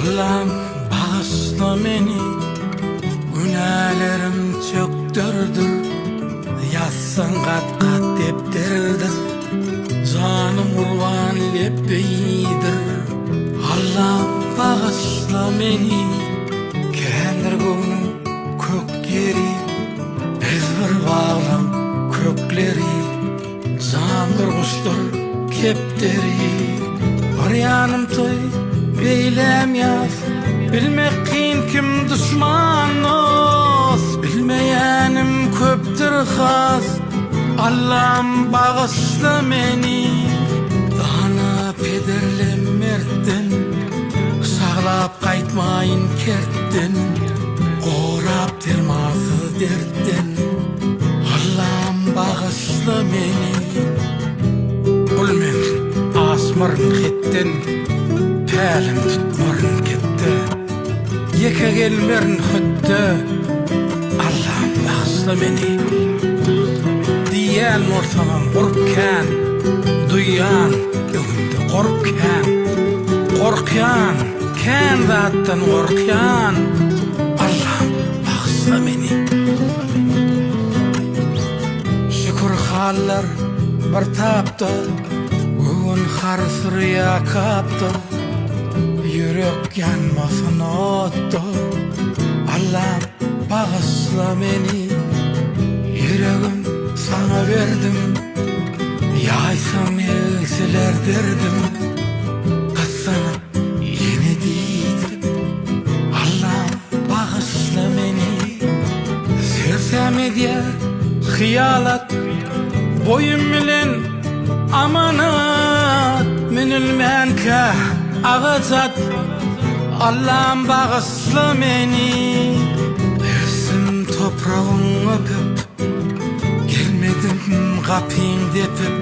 Allah'ım bağışla beni, günahlarım çöktürdür. Yazsan kat kat depterdir, canım urvan leppeydir. Allah'ım bağışla beni, kendir göğnüm kök yeri, ezbir bağlam kökleri, zandır kuştur kepteri. Bir yanım toy beylem yaz, bilmek qiyin kim düşman os, bilmeyenim köptür has. Allah'ım bağışla beni, dana pederle mertten, sağlap kaytmayın kertten, qorap termazı dertten. Allah'ım bağışla beni. Ulmen asmarın xetten, pälim tutmarın ketdi, yeke gelmerin hüttü. Allah'ım bağışla beni. Diyen ortamam korkkan, duyan ögünde korkkan, korkyan kän zattan korkyan. Allah'ım bağışla beni. Şükür hallar bir tapda, bugün harsırıya kapda, yürek yanmasın otda. Allah'ım bağışla beni, yüreğim sana verdim, yaysam yekseler derdim, kıssana yine deydim. Allah'ım bağışla beni, sersem diye hiyalat, boyum bilen amanat, minilmen kah ağaçat. Allah'ım bağışla beni, dersim toprağın öpüp, gelmedim kapın depip,